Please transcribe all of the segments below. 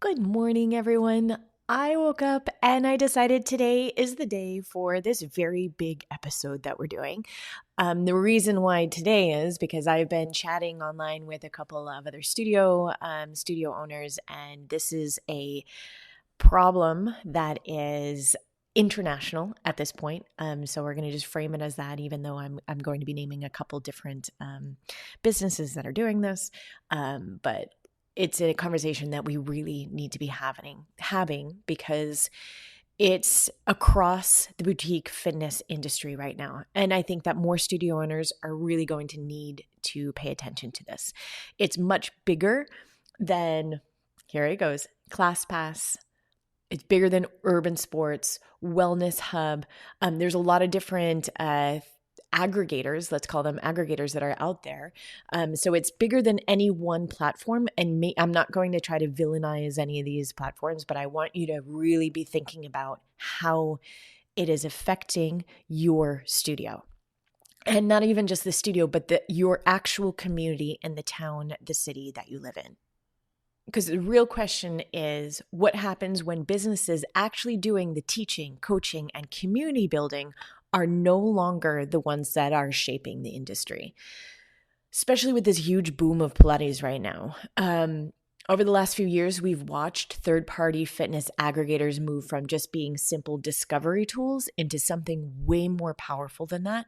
Good morning, everyone. I woke up and I decided today is the day for this very big episode that we're doing. The reason why today is because I've been chatting online with a couple of other studio owners, and this is a problem that is international at this point. So we're going to just frame it as that, even though I'm going to be naming a couple different businesses that are doing this. But it's a conversation that we really need to be having because it's across the boutique fitness industry right now. And I think that more studio owners are really going to need to pay attention to this. It's much bigger than, here it goes, ClassPass. It's bigger than urban sports, wellness hub. There's a lot of different aggregators, let's call them aggregators, that are out there. So it's bigger than any one platform. And I'm not going to try to villainize any of these platforms, but I want you to really be thinking about how it is affecting your studio. And not even just the studio, but your actual community and the town, the city that you live in. Because the real question is, what happens when businesses actually doing the teaching, coaching, and community building are no longer the ones that are shaping the industry? Especially with this huge boom of Pilates right now. Over the last few years, we've watched third-party fitness aggregators move from just being simple discovery tools into something way more powerful than that.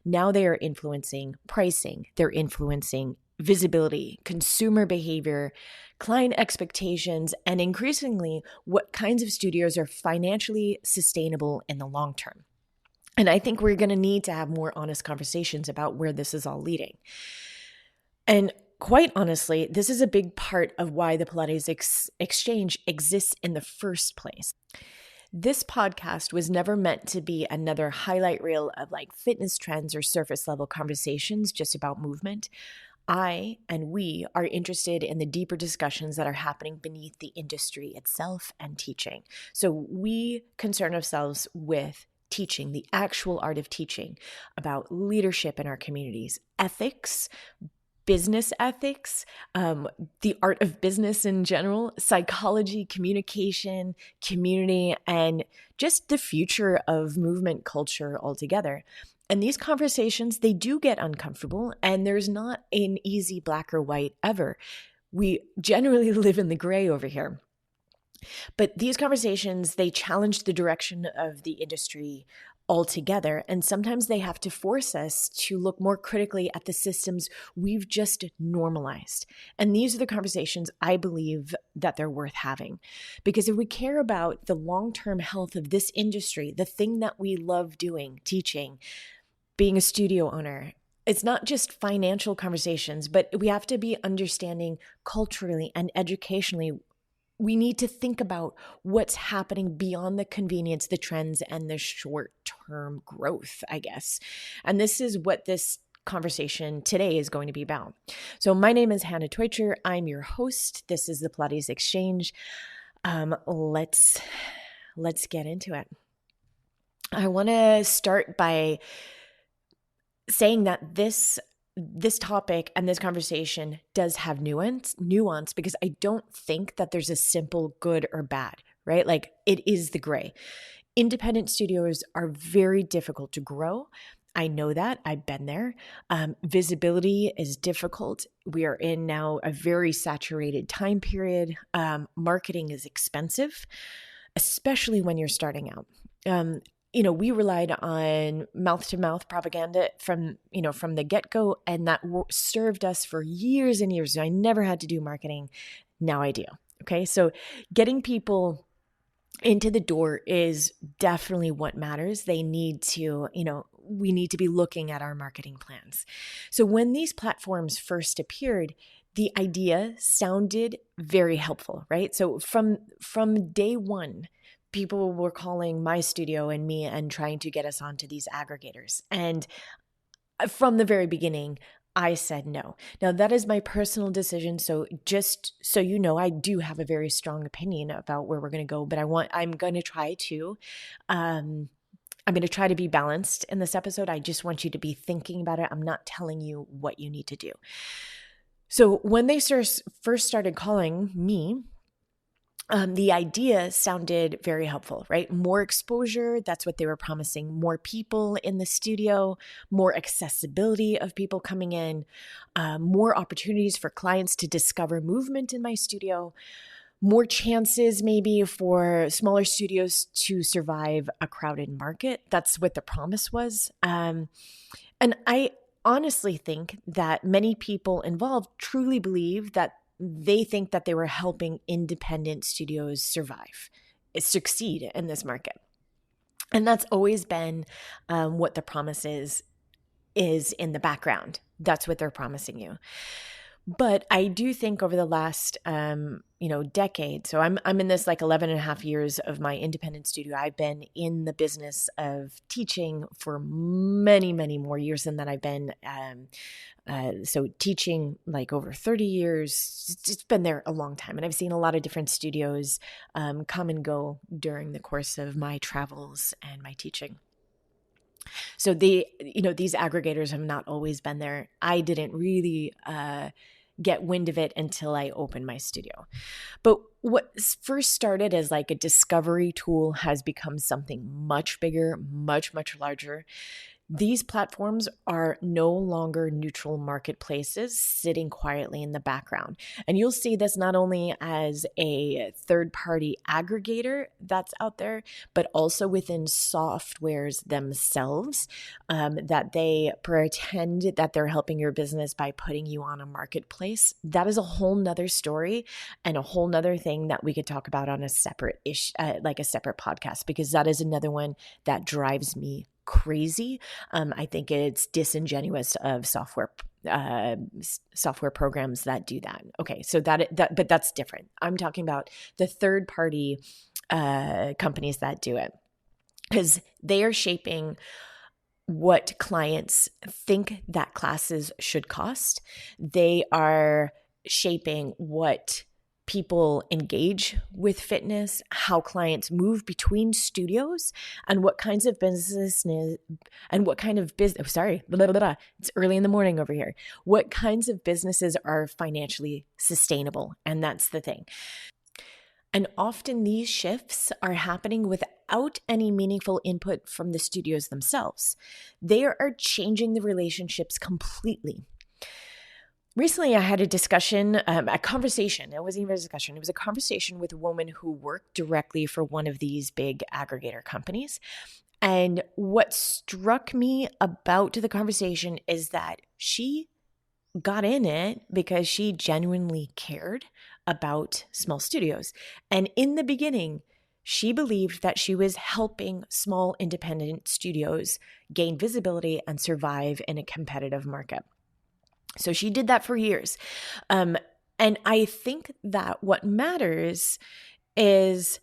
Now they are influencing pricing. They're influencing visibility, consumer behavior, client expectations, and increasingly what kinds of studios are financially sustainable in the long term. And I think we're going to need to have more honest conversations about where this is all leading. And quite honestly, this is a big part of why the Pilates Exchange exists in the first place. This podcast was never meant to be another highlight reel of like fitness trends or surface level conversations just about movement. I and we are interested in the deeper discussions that are happening beneath the industry itself and teaching. So we concern ourselves with teaching, the actual art of teaching, about leadership in our communities, ethics, business ethics, the art of business in general, psychology, communication, community, and just the future of movement culture altogether. And these conversations, they do get uncomfortable, and there's not an easy black or white ever. We generally live in the gray over here. But these conversations, they challenge the direction of the industry altogether. And sometimes they have to force us to look more critically at the systems we've just normalized. And these are the conversations I believe that they're worth having. Because if we care about the long-term health of this industry, the thing that we love doing, teaching, being a studio owner, it's not just financial conversations, but we have to be understanding culturally and educationally. We need to think about what's happening beyond the convenience, the trends, and the short-term growth, I guess. And this is what this conversation today is going to be about. So my name is Hannah Teutcher. I'm your host. This is the Pilates Exchange. Let's get into it. I want to start by saying that this topic and this conversation does have nuance because I don't think that there's a simple good or bad, right? Like, it is the gray. Independent studios are very difficult to grow. I know that. I've been there. Visibility is difficult. We are in now a very saturated time period. Marketing is expensive, especially when you're starting out. We relied on mouth-to-mouth propaganda from the get-go, and that served us for years and years. I never had to do marketing. Now I do. Okay, so getting people into the door is definitely what matters. They need to, we need to be looking at our marketing plans. So when these platforms first appeared, the idea sounded very helpful, right? So from day one, people were calling my studio and me and trying to get us onto these aggregators. And from the very beginning, I said no. Now, that is my personal decision. So just so you know, I do have a very strong opinion about where we're going to go, but I'm going to try to be balanced in this episode. I just want you to be thinking about it. I'm not telling you what you need to do. So when they first started calling me, The idea sounded very helpful, right? More exposure, that's what they were promising. More people in the studio, more accessibility of people coming in, more opportunities for clients to discover movement in my studio, more chances maybe for smaller studios to survive a crowded market. That's what the promise was. And I honestly think that many people involved truly believe that they think that they were helping independent studios succeed in this market. And that's always been what the promise is in the background. That's what they're promising you. But I do think over the last, decade, so I'm in this like 11 and a half years of my independent studio. I've been in the business of teaching for many, many more years than that. I've been, so teaching like over 30 years. It's been there a long time. And I've seen a lot of different studios come and go during the course of my travels and my teaching. So these aggregators have not always been there. I didn't really get wind of it until I opened my studio. But what first started as like a discovery tool has become something much bigger, much, much larger. These platforms are no longer neutral marketplaces sitting quietly in the background. And you'll see this not only as a third-party aggregator that's out there, but also within softwares themselves, that they pretend that they're helping your business by putting you on a marketplace. That is a whole nother story and a whole nother thing that we could talk about on a separate a separate podcast, because that is another one that drives me crazy. I think it's disingenuous of software programs that do that. Okay, so but that's different. I'm talking about the third party companies that do it, because they are shaping what clients think that classes should cost. They are shaping what people engage with fitness, how clients move between studios, and what kinds of business it's early in the morning over here. What kinds of businesses are financially sustainable? And that's the thing. And often these shifts are happening without any meaningful input from the studios themselves. They are changing the relationships completely. Recently, I had a discussion, a conversation. It wasn't even a discussion. It was a conversation with a woman who worked directly for one of these big aggregator companies. And what struck me about the conversation is that she got in it because she genuinely cared about small studios. And in the beginning, she believed that she was helping small independent studios gain visibility and survive in a competitive market. So she did that for years. And I think that what matters is,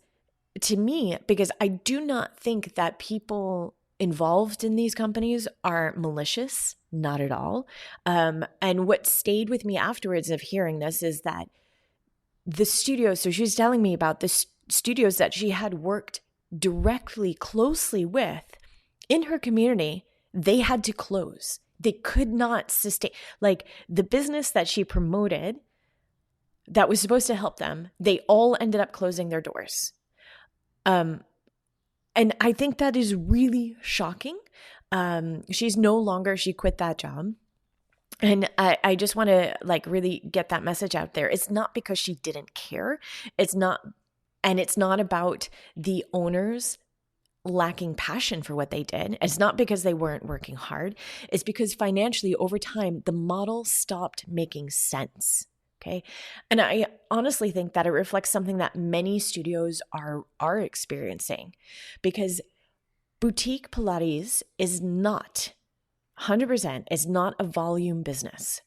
to me, because I do not think that people involved in these companies are malicious, not at all. And what stayed with me afterwards of hearing this is that the studios, so she was telling me about the studios that she had worked directly, closely with in her community, they had to close. They could not sustain, like the business that she promoted that was supposed to help them, they all ended up closing their doors. And I think that is really shocking. She quit that job. And I just want to really get that message out there. It's not because she didn't care. It's not about the owners lacking passion for what they did. It's not because they weren't working hard. It's because financially, over time, the model stopped making sense. Okay. And I honestly think that it reflects something that many studios are experiencing, because boutique Pilates is not 100%, is not a volume business.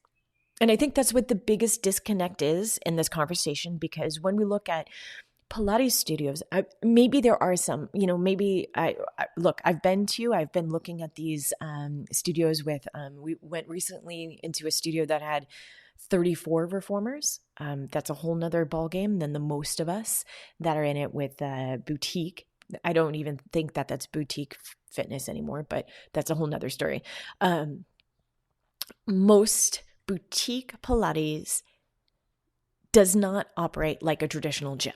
And I think that's what the biggest disconnect is in this conversation, because when we look at Pilates studios, maybe there are some, I've been looking at these studios with, we went recently into a studio that had 34 reformers. That's a whole nother ballgame than the most of us that are in it with boutique. I don't even think that that's boutique fitness anymore, but that's a whole nother story. Most boutique Pilates does not operate like a traditional gym.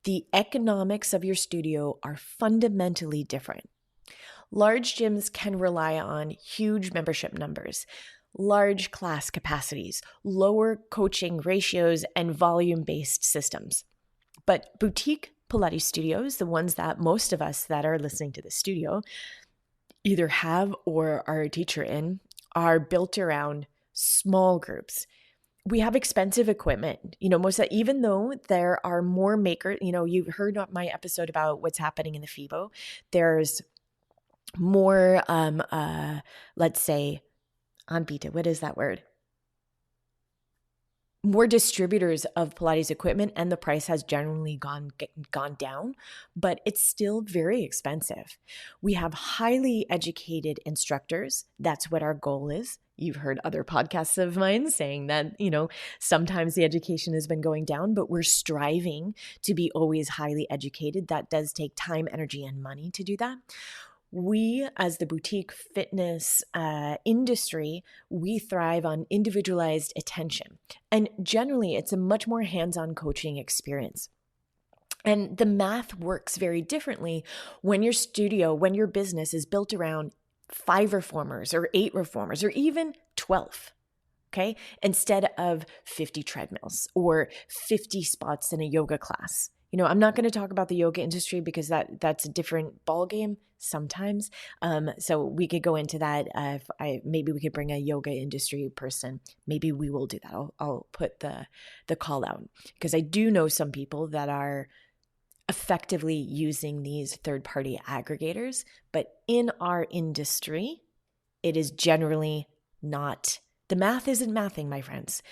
The economics of your studio are fundamentally different. Large gyms can rely on huge membership numbers, large class capacities, lower coaching ratios, and volume-based systems. But boutique Pilates studios, the ones that most of us that are listening to the studio either have or are a teacher in, are built around small groups. We have expensive equipment, most of that, even though there are more makers, you've heard my episode about what's happening in the FIBO. There's more, let's say, Anbieter, what is that word? More distributors of Pilates equipment, and the price has generally gone down, but it's still very expensive. We have highly educated instructors. That's what our goal is. You've heard other podcasts of mine saying that, sometimes the education has been going down, but we're striving to be always highly educated. That does take time, energy, and money to do that. We, as the boutique fitness industry, we thrive on individualized attention. And generally, it's a much more hands-on coaching experience. And the math works very differently when your business is built around 5 reformers or 8 reformers or even 12. Okay, instead of 50 treadmills or 50 spots in a yoga class. I'm not going to talk about the yoga industry because that's a different ballgame sometimes. So we could go into that. Maybe we could bring a yoga industry person. Maybe we will do that. I'll put the call out because I do know some people that are effectively using these third-party aggregators, but in our industry, it is generally not. The math isn't mathing, my friends.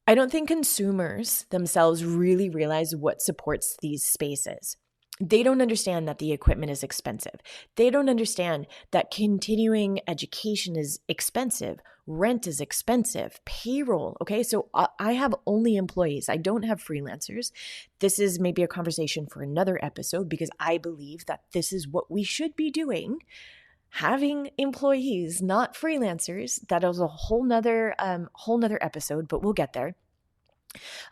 I don't think consumers themselves really realize what supports these spaces. They don't understand that the equipment is expensive. They don't understand that continuing education is expensive. Rent is expensive. Payroll. Okay, so I have only employees. I don't have freelancers. This is maybe a conversation for another episode because I believe that this is what we should be doing. Having employees, not freelancers. That is a whole nother episode, but we'll get there.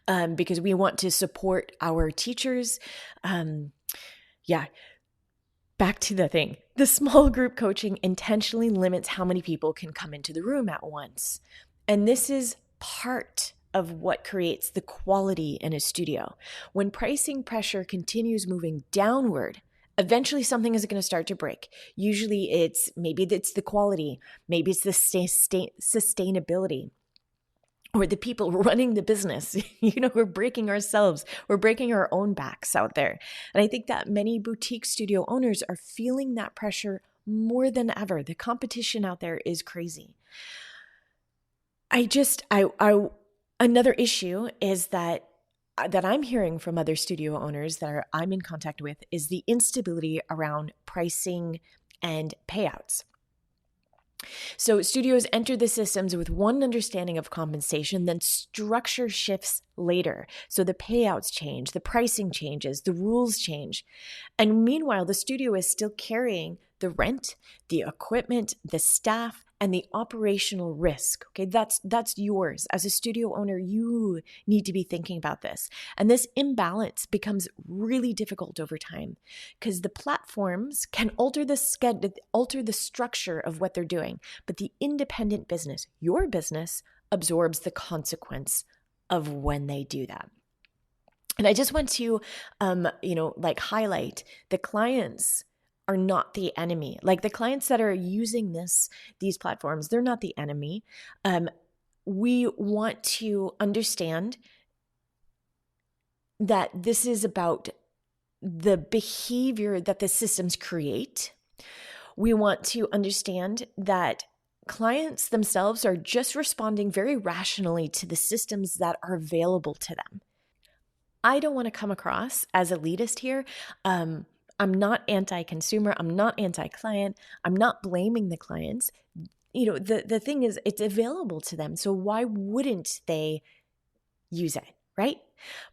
Because we want to support our teachers. Back to the thing. The small group coaching intentionally limits how many people can come into the room at once. And this is part of what creates the quality in a studio. When pricing pressure continues moving downward, eventually something is going to start to break. Usually maybe it's the quality, maybe it's the sustainability, or the people running the business. We're breaking ourselves. We're breaking our own backs out there. And I think that many boutique studio owners are feeling that pressure more than ever. The competition out there is crazy. Another issue is that I'm hearing from other studio owners I'm in contact with is the instability around pricing and payouts. So studios enter the systems with one understanding of compensation, then structure shifts later. So the payouts change, the pricing changes, the rules change. And meanwhile, the studio is still carrying the rent, the equipment, the staff, and the operational risk. Okay, that's yours. As a studio owner, you need to be thinking about this. And this imbalance becomes really difficult over time because the platforms can alter the structure of what they're doing, but the independent business, your business, absorbs the consequence of when they do that. And I just want to, highlight the clients are not the enemy. Like the clients that are using these platforms, they're not the enemy. We want to understand that this is about the behavior that the systems create. We want to understand that clients themselves are just responding very rationally to the systems that are available to them. I don't want to come across as elitist here. I'm not anti-consumer. I'm not anti-client. I'm not blaming the clients. The thing is, it's available to them. So why wouldn't they use it, right?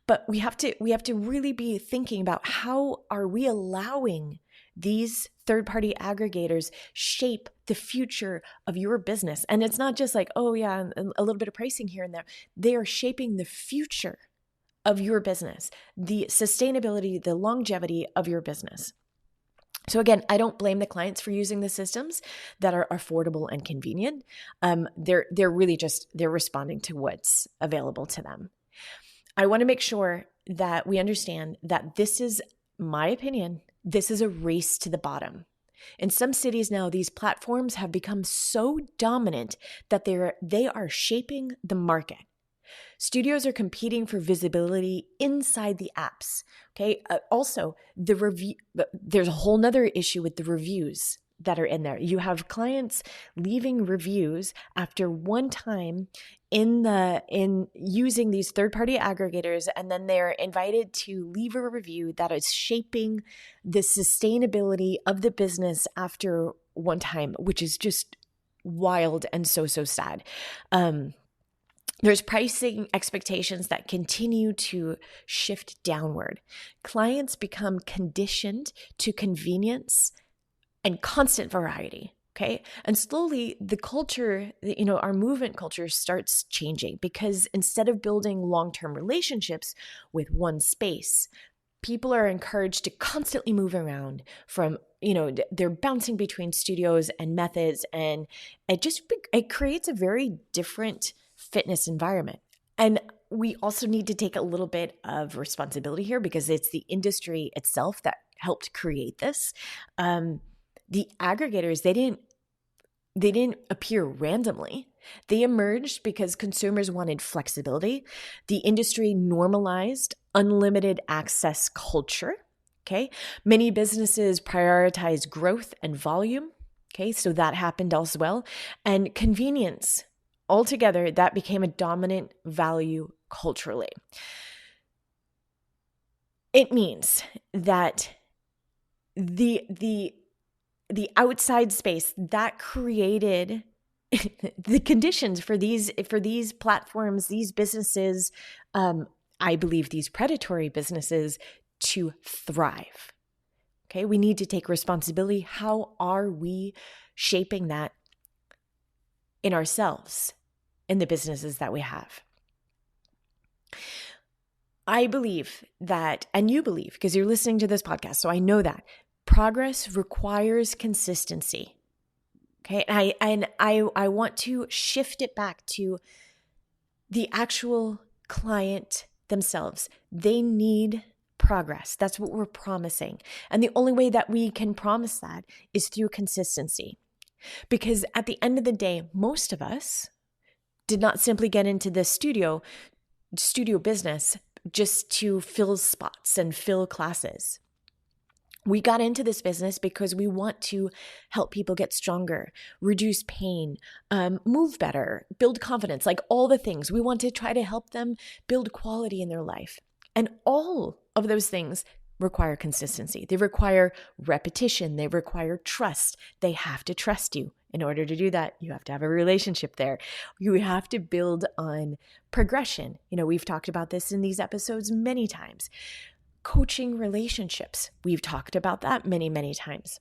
But we have to really be thinking about how are we allowing these third-party aggregators shape the future of your business. And it's not just like, oh yeah, a little bit of pricing here and there. They are shaping the future of your business, the sustainability, the longevity of your business. So again, I don't blame the clients for using the systems that are affordable and convenient. They're really just, they're responding to what's available to them. I want to make sure that we understand that this is my opinion. This is a race to the bottom. In some cities now, these platforms have become so dominant that they are shaping the market. Studios are competing for visibility inside the apps. Okay. Also, there's a whole nother issue with the reviews that are in there. You have clients leaving reviews after one time in using these third-party aggregators, and then they're invited to leave a review that is shaping the sustainability of the business after one time, which is just wild and so sad. There's pricing expectations that continue to shift downward. Clients become conditioned to convenience and constant variety, okay? And slowly the culture, our movement culture starts changing, because instead of building long-term relationships with one space, people are encouraged to constantly move around from, they're bouncing between studios and methods, and it creates a very different fitness environment. And we also need to take a little bit of responsibility here, because it's the industry itself that helped create this. The aggregators, they didn't appear randomly. They emerged because consumers wanted flexibility. The industry normalized unlimited access culture. Okay. Many businesses prioritize growth and volume. Okay. So that happened as well. And convenience. Altogether, that became a dominant value culturally. It means that the outside space that created the conditions for these platforms, these businesses, I believe these predatory businesses, to thrive. Okay, we need to take responsibility. How are we shaping that in ourselves, in the businesses that we have? I believe that, and you believe, because you're listening to this podcast, so I know that progress requires consistency. Okay, and I want to shift it back to the actual client themselves. They need progress. That's what we're promising. And the only way that we can promise that is through consistency. Because at the end of the day, most of us did not simply get into the studio business just to fill spots and fill classes. We got into this business because we want to help people get stronger, reduce pain, move better, build confidence, like all the things. We want to try to help them build quality in their life. And all of those things require consistency. They require repetition. They require trust. They have to trust you. In order to do that, you have to have a relationship there. You have to build on progression. We've talked about this in these episodes many times. Coaching relationships. We've talked about that many, many times.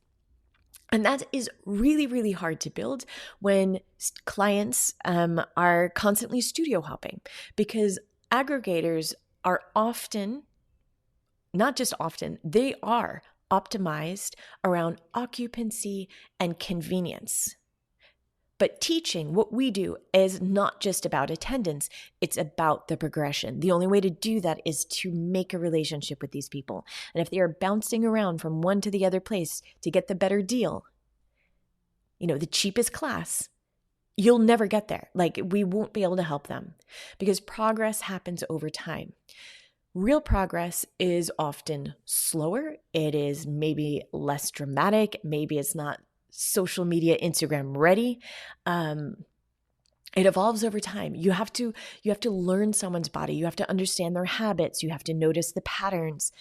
And that is really, really hard to build when clients are constantly studio hopping, because aggregators are often, not just often, they are optimized around occupancy and convenience. But teaching, what we do, is not just about attendance. It's about the progression. The only way to do that is to make a relationship with these people. And if they are bouncing around from one to the other place to get the better deal, the cheapest class, you'll never get there. We won't be able to help them, because progress happens over time. Real progress is often slower. It is maybe less dramatic. Maybe it's not social media, Instagram ready. It evolves over time. You have to learn someone's body. You have to understand their habits. You have to notice the patterns.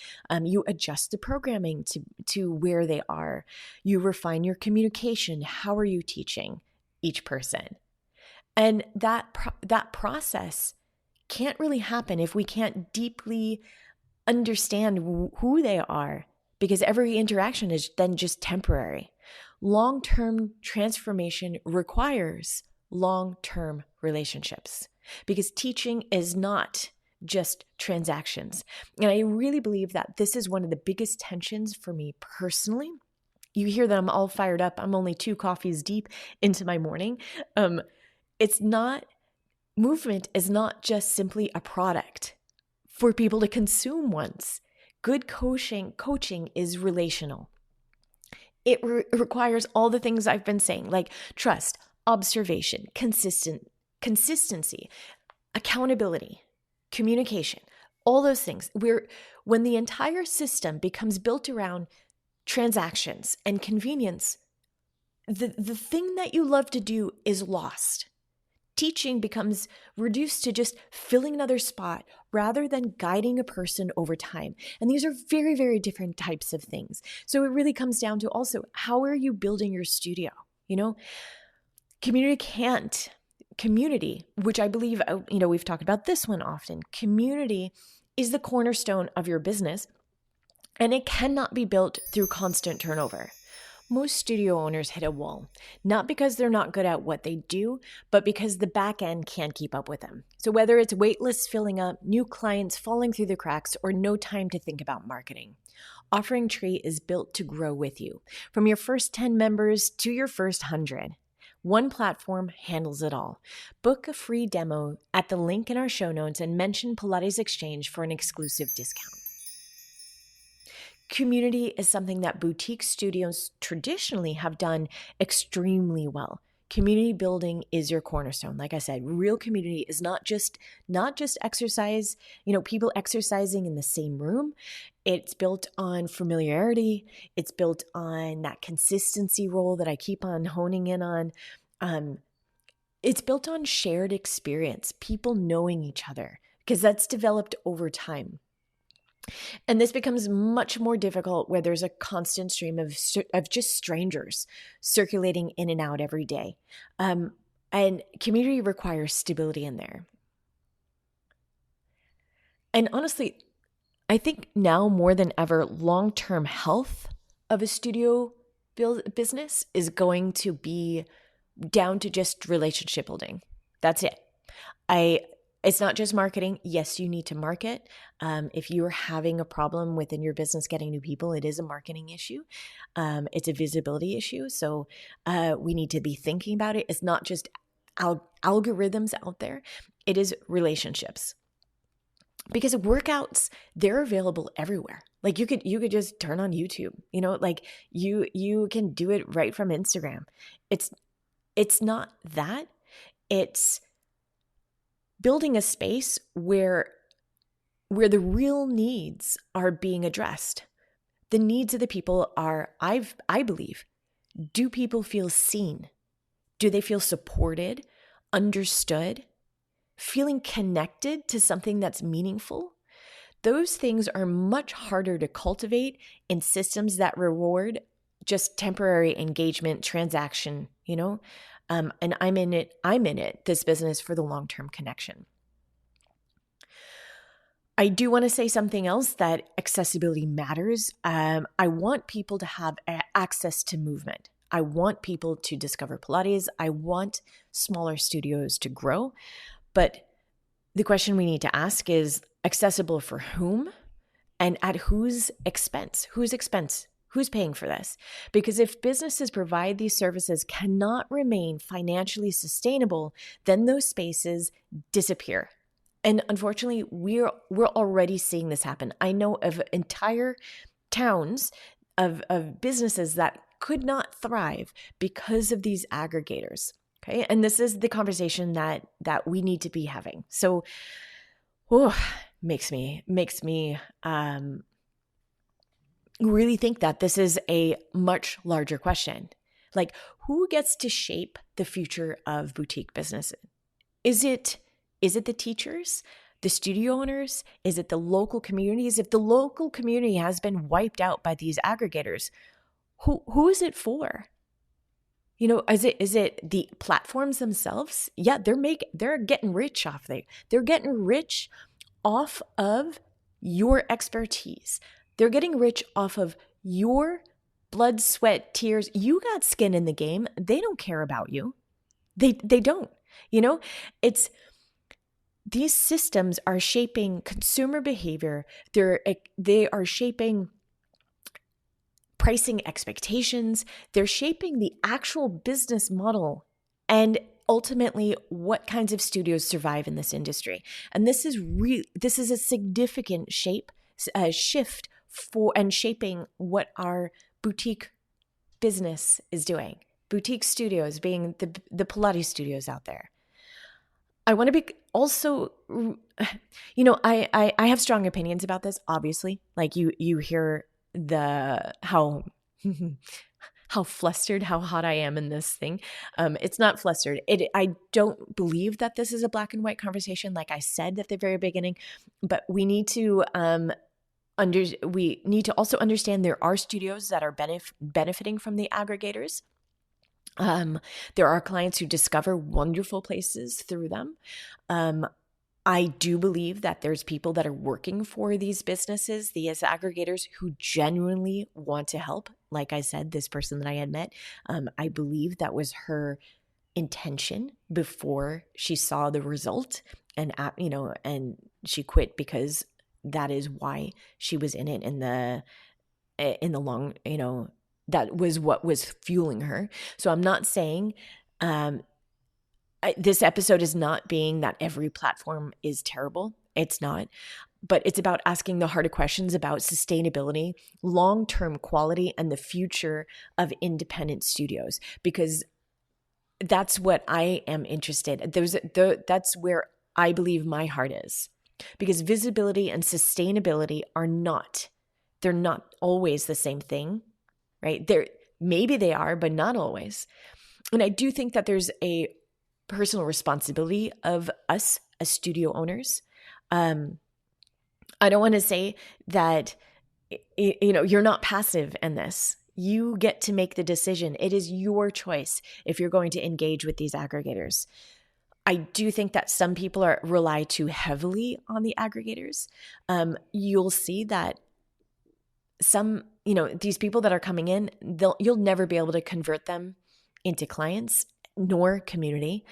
You adjust the programming to where they are. You refine your communication. How are you teaching each person? And that process can't really happen if we can't deeply understand who they are, because every interaction is then just temporary. Long-term transformation requires long-term relationships, because teaching is not just transactions. And I really believe that this is one of the biggest tensions for me personally. You hear that I'm all fired up. I'm only 2 coffees deep into my morning. It's not, movement is not just simply a product for people to consume once. Good coaching is relational. It requires all the things I've been saying, like trust, observation, consistency, accountability, communication, all those things. When the entire system becomes built around transactions and convenience, the thing that you love to do is lost. Teaching becomes reduced to just filling another spot rather than guiding a person over time. And these are very, very different types of things. So it really comes down to also, how are you building your studio? Community, which I believe, we've talked about this one often. Community is the cornerstone of your business, and it cannot be built through constant turnover. Most studio owners hit a wall, not because they're not good at what they do, but because the back end can't keep up with them. So whether it's wait lists filling up, new clients falling through the cracks, or no time to think about marketing, Offering Tree is built to grow with you. From your first 10 members to your first 100, one platform handles it all. Book a free demo at the link in our show notes and mention Pilates Exchange for an exclusive discount. Community is something that boutique studios traditionally have done extremely well. Community building is your cornerstone. Like I said, real community is not just exercise, people exercising in the same room. It's built on familiarity. It's built on that consistency role that I keep on honing in on. It's built on shared experience, people knowing each other, because that's developed over time. And this becomes much more difficult where there's a constant stream of just strangers circulating in and out every day. And community requires stability in there. And honestly, I think now more than ever, long-term health of a studio business is going to be down to just relationship building. That's it. It's not just marketing. Yes, you need to market. If you're having a problem within your business getting new people, it is a marketing issue. It's a visibility issue. So we need to be thinking about it. It's not just algorithms out there. It is relationships. Because workouts, they're available everywhere. Like you could just turn on YouTube. You can do it right from Instagram. It's not that. It's building a space where the real needs are being addressed. The needs of the people are, I believe, do people feel seen? Do they feel supported, understood, feeling connected to something that's meaningful? Those things are much harder to cultivate in systems that reward just temporary engagement, transaction, and I'm in it, this business, for the long-term connection. I do want to say something else, that accessibility matters. I want people to have access to movement. I want people to discover Pilates. I want smaller studios to grow. But the question we need to ask is, accessible for whom and at whose expense? Who's paying for this? Because if businesses provide these services cannot remain financially sustainable, then those spaces disappear. And unfortunately, we're already seeing this happen. I know of entire towns of businesses that could not thrive because of these aggregators. Okay, and this is the conversation that we need to be having. So, makes me really think that this is a much larger question. Like, who gets to shape the future of boutique business? Is it the teachers, the studio owners? Is it the local communities? If the local community has been wiped out by these aggregators, who is it for? Is it the platforms themselves? Yeah, they're getting rich off there. They're getting rich off of your expertise. They're getting rich off of your blood, sweat, tears. You got skin in the game. They don't care about you. They don't. It's these systems are shaping consumer behavior. They are shaping pricing expectations. They're shaping the actual business model and ultimately what kinds of studios survive in this industry. And this is a significant shift and shaping what our boutique business is doing. Boutique studios being the Pilates studios out there. I want to be also, I have strong opinions about this, obviously. Like you hear how flustered, how hot I am in this thing. It's not flustered. I don't believe that this is a black and white conversation, like I said at the very beginning, but we need to also understand there are studios that are benefiting from the aggregators. There are clients who discover wonderful places through them. I do believe that there's people that are working for these businesses, these aggregators, who genuinely want to help. Like I said, this person that I had met, I believe that was her intention before she saw the result, and she quit because that is why she was in it in the long, that was what was fueling her. So I'm not saying this episode is not being that every platform is terrible. It's not. But it's about asking the harder questions about sustainability, long-term quality, and the future of independent studios, because that's what I am interested in. That's where I believe my heart is, because visibility and sustainability they're not always the same thing, right? Maybe they are, but not always. And I do think that there's a personal responsibility of us as studio owners. I don't want to say that, you're not passive in this. You get to make the decision. It is your choice if you're going to engage with these aggregators. I do think that some people rely too heavily on the aggregators. You'll see that some, these people that are coming in, you'll never be able to convert them into clients nor community.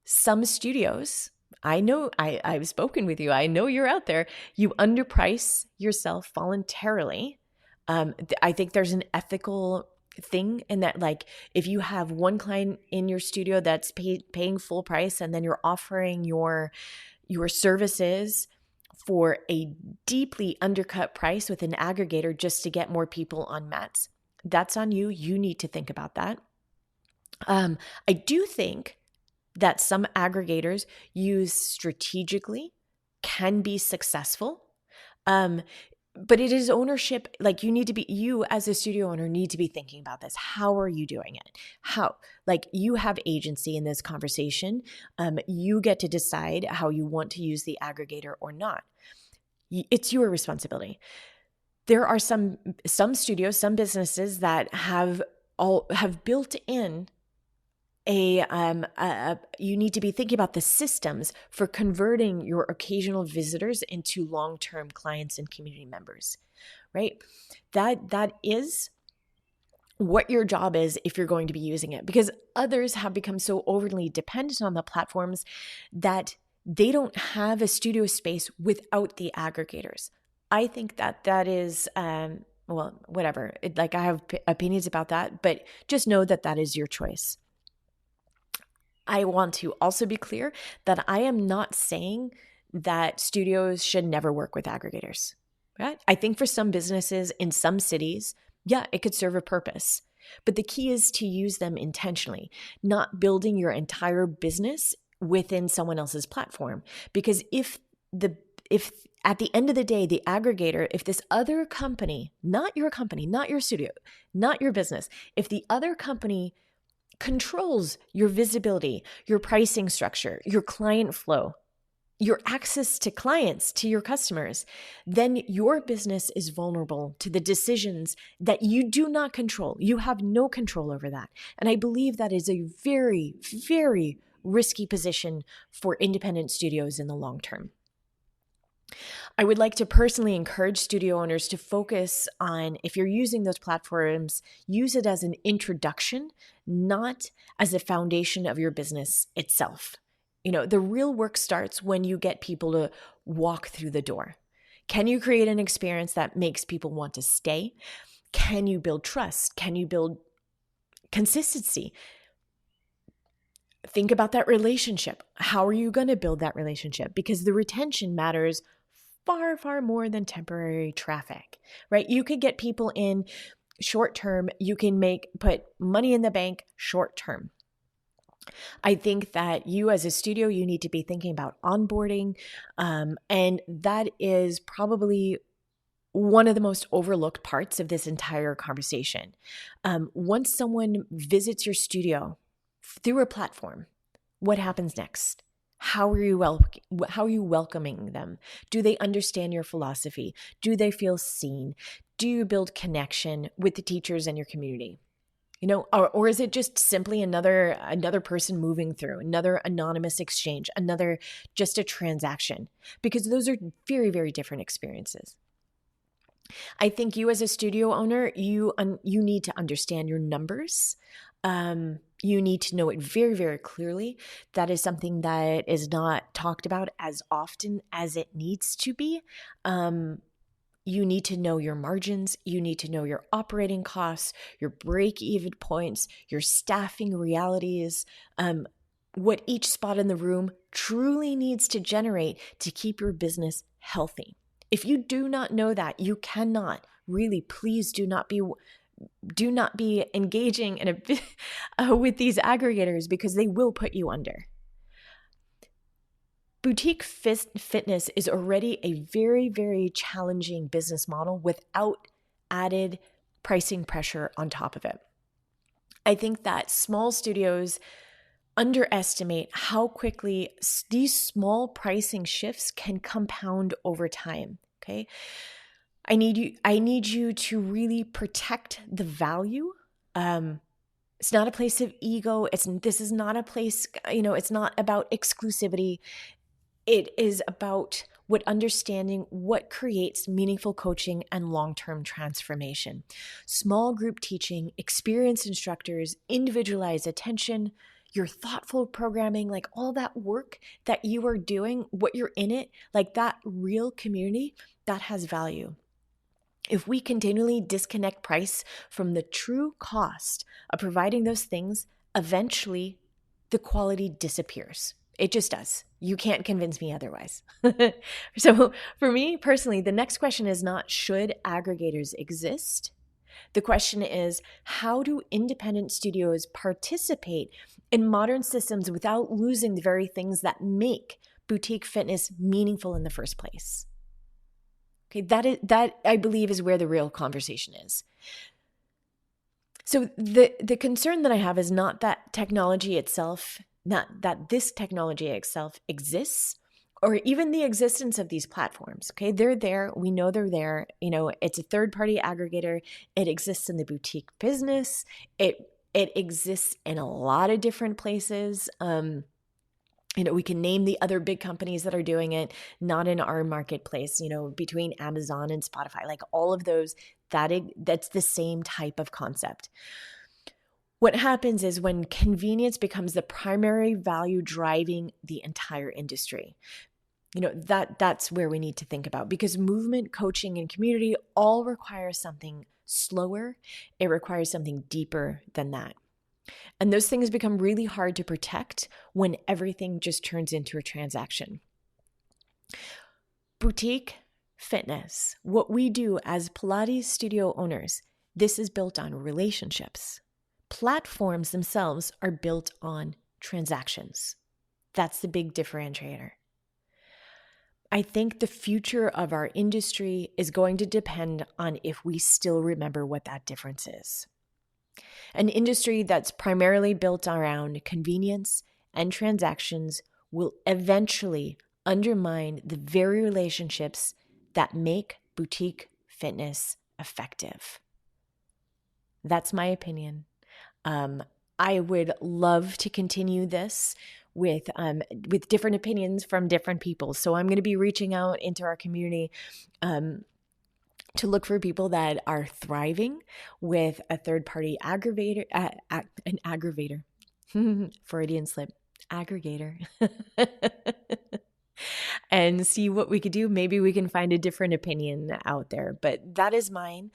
Some studios, I know, I've spoken with you. I know you're out there. You underprice yourself voluntarily. I think there's an ethical thing in that, like, if you have one client in your studio that's paying full price, and then you're offering your services for a deeply undercut price with an aggregator just to get more people on mats, that's on you. You need to think about that. I do think that some aggregators used strategically can be successful. But it is ownership. Like, you as a studio owner need to be thinking about this. How are you doing it? You have agency in this conversation. You get to decide how you want to use the aggregator or not. It's your responsibility. There are some studios, some businesses that have built in you need to be thinking about the systems for converting your occasional visitors into long-term clients and community members, right? That is what your job is if you're going to be using it, because others have become so overly dependent on the platforms that they don't have a studio space without the aggregators. I think that is, whatever. I have opinions about that, but just know that is your choice. I want to also be clear that I am not saying that studios should never work with aggregators. Right? I think for some businesses in some cities, it could serve a purpose. But the key is to use them intentionally, not building your entire business within someone else's platform. Because if at the end of the day, the aggregator, if this other company, not your studio, not your business, if the other company controls your visibility, your pricing structure, your client flow, your access to clients, to your customers, then your business is vulnerable to the decisions that you do not control. You have no control over that. And I believe that is a very, very risky position for independent studios in the long term. I would like to personally encourage studio owners to focus on, if you're using those platforms, use it as an introduction, not as a foundation of your business itself. The real work starts when you get people to walk through the door. Can you create an experience that makes people want to stay? Can you build trust? Can you build consistency? Think about that relationship. How are you going to build that relationship? Because the retention matters far, far more than temporary traffic, right? You could get people in short term. You can put money in the bank short term. I think that you as a studio, you need to be thinking about onboarding. And that is probably one of the most overlooked parts of this entire conversation. Once someone visits your studio through a platform, what happens next? How are you welcoming them? Do they understand your philosophy? Do they feel seen? Do you build connection with the teachers and your community? Or is it just simply another person moving through, another anonymous exchange, just a transaction? Because those are very, very different experiences. I think you as a studio owner, you need to understand your numbers. You need to know it very, very clearly. That is something that is not talked about as often as it needs to be. You need to know your margins. You need to know your operating costs, your break-even points, your staffing realities, what each spot in the room truly needs to generate to keep your business healthy. If you do not know that, you cannot really, please do not be engaging with these aggregators, because they will put you under. Boutique fitness is already a very, very challenging business model without added pricing pressure on top of it. I think that small studios underestimate how quickly these small pricing shifts can compound over time. Okay. I need you to really protect the value. It's not a place of ego. This is not a place, it's not about exclusivity. It is about understanding what creates meaningful coaching and long-term transformation. Small group teaching, experienced instructors, individualized attention, your thoughtful programming, like all that work that you are doing, what you're in it, like that real community, that has value. If we continually disconnect price from the true cost of providing those things, eventually the quality disappears. It just does. You can't convince me otherwise. So for me personally, the next question is not should aggregators exist? The question is, how do independent studios participate in modern systems without losing the very things that make boutique fitness meaningful in the first place? Okay, that I believe is where the real conversation is. So the concern that I have is not that technology itself, not that this technology itself exists, or even the existence of these platforms. Okay, they're there. We know they're there. It's a third-party aggregator. It exists in the boutique business. It exists in a lot of different places. We can name the other big companies that are doing it, not in our marketplace, between Amazon and Spotify, like all of those, that's the same type of concept. What happens is when convenience becomes the primary value driving the entire industry, that's where we need to think about, because movement, coaching, and community all require something slower. It requires something deeper than that. And those things become really hard to protect when everything just turns into a transaction. Boutique fitness, what we do as Pilates studio owners, this is built on relationships. Platforms themselves are built on transactions. That's the big differentiator. I think the future of our industry is going to depend on if we still remember what that difference is. An industry that's primarily built around convenience and transactions will eventually undermine the very relationships that make boutique fitness effective. That's my opinion. I would love to continue this with different opinions from different people. So I'm going to be reaching out into our community to look for people that are thriving with a third-party aggravator, an aggravator, Freudian slip, aggregator and see what we could do. Maybe we can find a different opinion out there, but that is mine.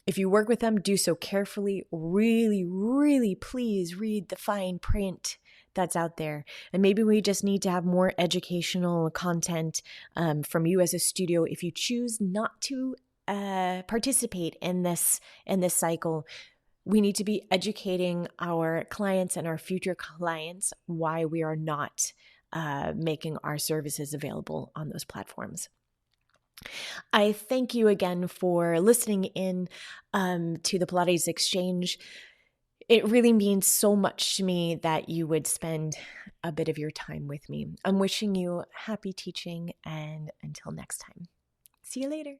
If you work with them, do so carefully. Really, really please read the fine print that's out there. And maybe we just need to have more educational content from you as a studio. If you choose not to participate in this cycle, we need to be educating our clients and our future clients why we are not making our services available on those platforms. I thank you again for listening in to the Pilates Exchange. It really means so much to me that you would spend a bit of your time with me. I'm wishing you happy teaching, and until next time, see you later.